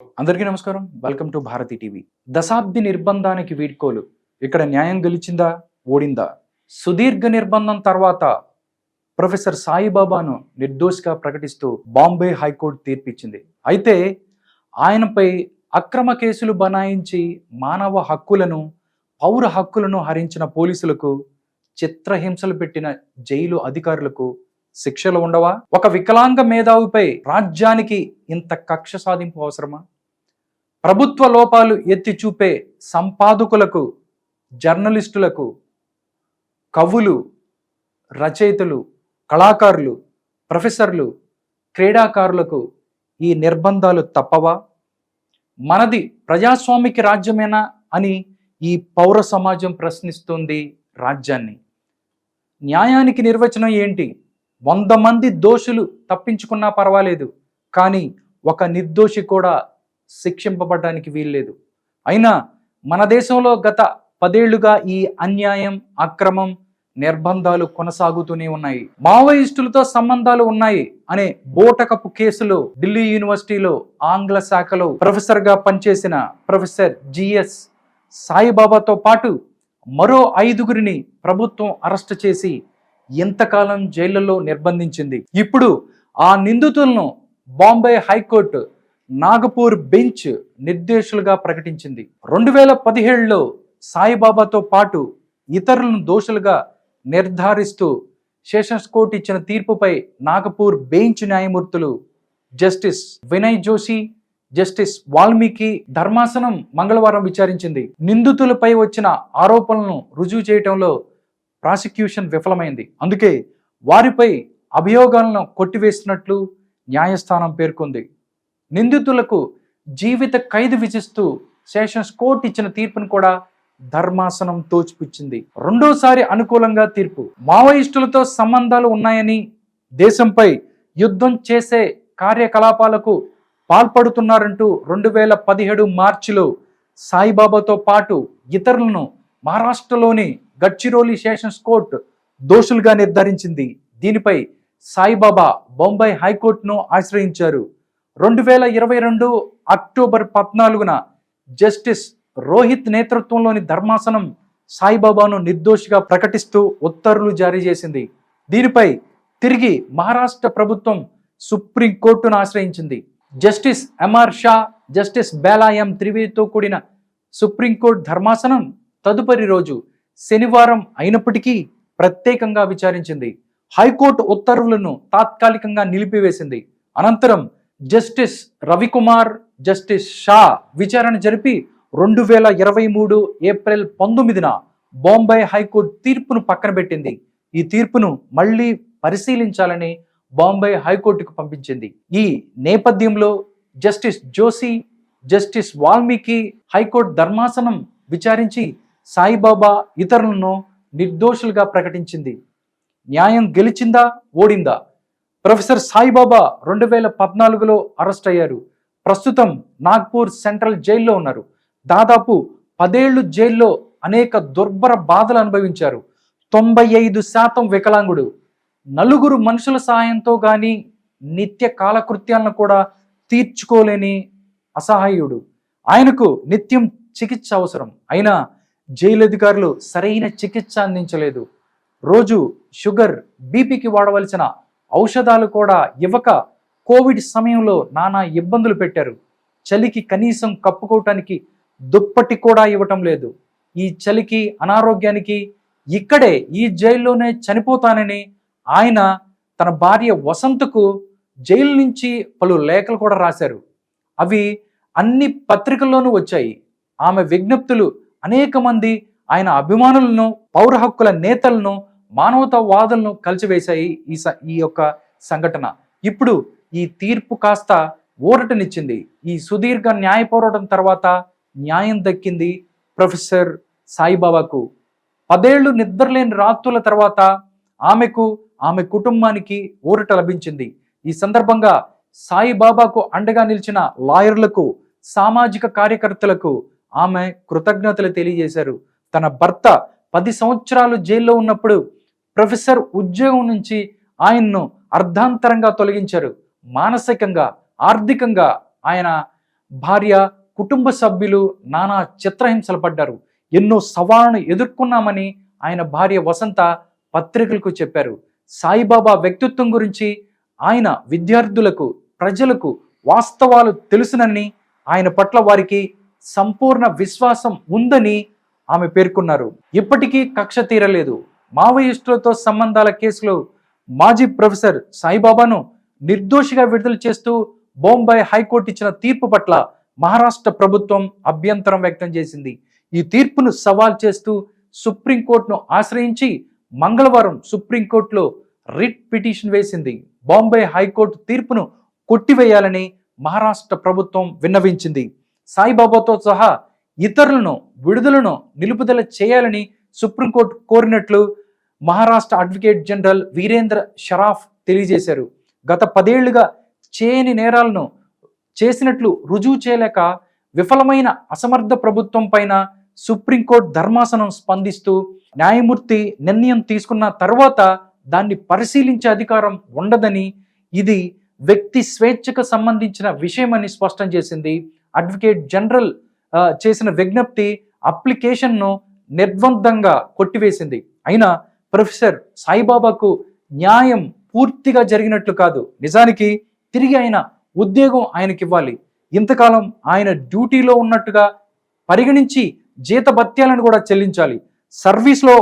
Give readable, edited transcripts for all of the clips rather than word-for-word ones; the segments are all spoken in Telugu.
అందరికీ నమస్కారం. Welcome to Bharathi TV. దశాబ్ది నిర్బంధానికి వీడ్కోలు. ఇక్కడ న్యాయం గెలిచిందా? ఓడిందా? సుదీర్ఘ నిర్బంధం తర్వాత ప్రొఫెసర్ సాయిబాబాను నిర్దోషిగా ప్రకటిస్తూ బాంబే హైకోర్టు తీర్పిచ్చింది. అయితే ఆయనపై అక్రమ కేసులు బనాయించి మానవ హక్కులను, పౌర హక్కులను హరించిన పోలీసులకు, చిత్రహింసలు పెట్టిన జైలు అధికారులకు శిక్షలు ఉండవా? ఒక వికలాంగ మేధావిపై రాజ్యానికి ఇంత కక్ష సాధింపు అవసరమా? ప్రభుత్వ లోపాలు ఎత్తి చూపే సంపాదకులకు, జర్నలిస్టులకు, కవులు, రచయితలు, కళాకారులు, ప్రొఫెసర్లు, క్రీడాకారులకు ఈ నిర్బంధాలు తప్పవా? మనది ప్రజాస్వామిక రాజ్యమేనా అని ఈ పౌర సమాజం ప్రశ్నిస్తుంది రాజ్యాన్ని. న్యాయానికి నిర్వచనం ఏంటి? 100 మంది దోషులు తప్పించుకున్నా పర్వాలేదు, కానీ ఒక నిర్దోషి కూడా శిక్షింపబడడానికి వీల్లేదు. అయినా మన దేశంలో గత 10 ఏళ్లుగా ఈ అన్యాయం, అక్రమం, నిర్బంధాలు కొనసాగుతూనే ఉన్నాయి. మావోయిస్టులతో సంబంధాలు ఉన్నాయి అనే బోటకపు కేసులో ఢిల్లీ యూనివర్సిటీలో ఆంగ్ల శాఖలో ప్రొఫెసర్గా పనిచేసిన ప్రొఫెసర్ జిఎస్ సాయిబాబాతో పాటు మరో 5గురిని ప్రభుత్వం అరెస్టు చేసి ఎంతకాలం జైళ్లలో నిర్బంధించింది. ఇప్పుడు ఆ నిందితులను బాంబే హైకోర్టు నాగపూర్ బెంచ్ నిర్దోషులుగా ప్రకటించింది. 2017లో సాయిబాబాతో పాటు ఇతరులను దోషులుగా నిర్ధారిస్తూ సెషన్స్ కోర్టు ఇచ్చిన తీర్పుపై నాగపూర్ బెంచ్ న్యాయమూర్తులు జస్టిస్ వినయ్ జోషి, జస్టిస్ వాల్మీకి ధర్మాసనం మంగళవారం విచారించింది. నిందితులపై వచ్చిన ఆరోపణలను రుజువు చేయడంలో ప్రాసిక్యూషన్ విఫలమైంది. అందుకే వారిపై అభియోగాలను కొట్టివేస్తున్నట్లు న్యాయస్థానం పేర్కొంది. నిందితులకు జీవిత ఖైదు విధిస్తూ సెషన్స్ కోర్టు ఇచ్చిన తీర్పును కూడా ధర్మాసనం తోచిపుచ్చింది. రెండోసారి అనుకూలంగా తీర్పు. మావోయిస్టులతో సంబంధాలు ఉన్నాయని, దేశంపై యుద్ధం చేసే కార్యకలాపాలకు పాల్పడుతున్నారంటూ 2017 మార్చిలో సాయిబాబాతో పాటు ఇతరులను మహారాష్ట్రలోని గడ్చిరోలి సెషన్స్ కోర్టు దోషులుగా నిర్ధారించింది. దీనిపై సాయిబాబా బొంబాయి హైకోర్టును ఆశ్రయించారు. 2022 అక్టోబర్ 14న జస్టిస్ రోహిత్ నేతృత్వంలోని ధర్మాసనం సాయిబాబాను నిర్దోషిగా ప్రకటిస్తూ ఉత్తర్వులు జారీ చేసింది. దీనిపై తిరిగి మహారాష్ట్ర ప్రభుత్వం సుప్రీంకోర్టును ఆశ్రయించింది. Justice MR Shah, justice Bela ఎం త్రివేదితో కూడిన సుప్రీంకోర్టు ధర్మాసనం తదుపరి రోజు శనివారం అయినప్పటికీ ప్రత్యేకంగా విచారించింది. హైకోర్టు ఉత్తర్వులను తాత్కాలికంగా నిలిపివేసింది. అనంతరం జస్టిస్ రవికుమార్, జస్టిస్ షా విచారణ జరిపి 2023 ఏప్రిల్ 19న బాంబే హైకోర్టు తీర్పును పక్కన పెట్టింది. ఈ తీర్పును మళ్ళీ పరిశీలించాలని బాంబే హైకోర్టుకు పంపించింది. ఈ నేపథ్యంలో justice Joshi, justice Valmiki high court ధర్మాసనం విచారించి సాయిబాబా ఇతరులను నిర్దోషులుగా ప్రకటించింది. న్యాయం గెలిచిందా? ఓడిందా? ప్రొఫెసర్ సాయిబాబా 2014లో అరెస్ట్ అయ్యారు. ప్రస్తుతం నాగ్పూర్ సెంట్రల్ జైల్లో ఉన్నారు. దాదాపు 10 ఏళ్లు జైల్లో అనేక దుర్భర బాధలు అనుభవించారు. 95% వికలాంగుడు. 4 మనుషుల సాయంతో గాని నిత్య కాలకృత్యాలను కూడా తీర్చుకోలేని అసహాయుడు. ఆయనకు నిత్యం చికిత్స అవసరం. అయినా జైలు అధికారులు సరైన చికిత్స అందించలేదు. రోజు షుగర్, బీపీకి వాడవలసిన ఔషధాలు కూడా ఇవ్వక కోవిడ్ సమయంలో నానా ఇబ్బందులు పెట్టారు. చలికి కనీసం కప్పుకోవటానికి దుప్పటి కూడా ఇవ్వటం లేదు. ఈ చలికి, అనారోగ్యానికి ఇక్కడే ఈ జైల్లోనే చనిపోతానని ఆయన తన భార్య వసంతకు జైలు నుంచి పలు లేఖలు కూడా రాశారు. అవి అన్ని పత్రికల్లోనూ వచ్చాయి. ఆమె విజ్ఞప్తులు అనేక మంది ఆయన అభిమానులను, పౌర హక్కుల నేతలను, మానవతావాదులను కలిసివేశాయి. ఈ యొక్క సంఘటన ఇప్పుడు ఈ తీర్పు కాస్త ఊరటనిచ్చింది. ఈ సుదీర్ఘ న్యాయ పోరాటం తర్వాత న్యాయం దక్కింది ప్రొఫెసర్ సాయిబాబాకు. 10 ఏళ్లు నిద్రలేని రాత్రుల తర్వాత ఆమెకు, ఆమె కుటుంబానికి ఊరట లభించింది. ఈ సందర్భంగా సాయిబాబాకు అండగా నిలిచిన లాయర్లకు, సామాజిక కార్యకర్తలకు ఆమె కృతజ్ఞతలు తెలియజేశారు. తన భర్త 10 సంవత్సరాలు జైల్లో ఉన్నప్పుడు ప్రొఫెసర్ ఉద్యోగం నుంచి ఆయన్ను అర్ధాంతరంగా తొలగించారు. మానసికంగా, ఆర్థికంగా ఆయన భార్య, కుటుంబ సభ్యులు నానా చిత్రహింసలు పడ్డారు. ఎన్నో సవాళ్లను ఎదుర్కొన్నామని ఆయన భార్య వసంత పత్రికలకు చెప్పారు. సాయిబాబా వ్యక్తిత్వం గురించి ఆయన విద్యార్థులకు, ప్రజలకు వాస్తవాలు తెలుసునని, ఆయన పట్ల వారికి సంపూర్ణ విశ్వాసం ఉందని ఆమె పేర్కొన్నారు. ఇప్పటికీ కక్ష తీరలేదు. మావోయిస్టులతో సంబంధాల కేసులో మాజీ ప్రొఫెసర్ సాయిబాబాను నిర్దోషిగా విడుదల చేస్తూ బొంబాయి హైకోర్టు ఇచ్చిన తీర్పు పట్ల మహారాష్ట్ర ప్రభుత్వం అభ్యంతరం వ్యక్తం చేసింది. ఈ తీర్పును సవాల్ చేస్తూ సుప్రీంకోర్టును ఆశ్రయించి మంగళవారం సుప్రీంకోర్టులో రిట్ పిటిషన్ వేసింది. బాంబే హైకోర్టు తీర్పును కొట్టివేయాలని మహారాష్ట్ర ప్రభుత్వం విన్నవించింది. సాయిబాబాతో సహా ఇతరులను విడుదలను నిలుపుదల చేయాలని సుప్రీంకోర్టు కోరినట్లు మహారాష్ట్ర అడ్వకేట్ జనరల్ వీరేంద్ర షరాఫ్ తెలియజేశారు. గత 10 ఏళ్లుగా చేయని నేరాలను చేసినట్లు రుజువు చేయలేక విఫలమైన అసమర్థ ప్రభుత్వం పైన సుప్రీంకోర్టు ధర్మాసనం స్పందిస్తూ న్యాయమూర్తి నిర్ణయం తీసుకున్న తర్వాత దాన్ని పరిశీలించే అధికారం ఉండదని, ఇది వ్యక్తి స్వేచ్ఛకు సంబంధించిన విషయమని స్పష్టం చేసింది. అడ్వకేట్ జనరల్ చేసిన విజ్ఞప్తి అప్లికేషన్ను నిర్బంధంగా కొట్టివేసింది. అయినా ప్రొఫెసర్ సాయిబాబాకు న్యాయం పూర్తిగా జరిగినట్లు కాదు. నిజానికి తిరిగి ఆయన ఉద్యోగం ఆయనకి ఇవ్వాలి. ఇంతకాలం ఆయన డ్యూటీలో ఉన్నట్టుగా పరిగణించి జీతభత్యాలను కూడా చెల్లించాలి. సర్వీస్లో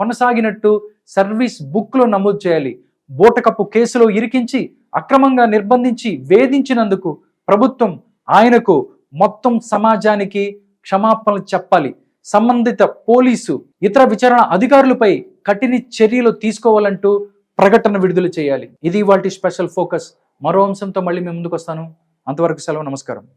కొనసాగినట్టు సర్వీస్ బుక్లో నమోదు చేయాలి. బూటకపు కేసులో ఇరికించి అక్రమంగా నిర్బంధించి వేధించినందుకు ప్రభుత్వం ఆయనకు, మొత్తం సమాజానికి క్షమాపణలు చెప్పాలి. సంబంధిత పోలీసు, ఇతర విచారణ అధికారులపై కఠిన చర్యలు తీసుకోవాలంటూ ప్రకటన విడుదల చేయాలి. ఇది వాటి స్పెషల్ ఫోకస్. మరో అంశంతో మళ్ళీ మేము ముందుకు వస్తాను. అంతవరకు సెలవు. నమస్కారం.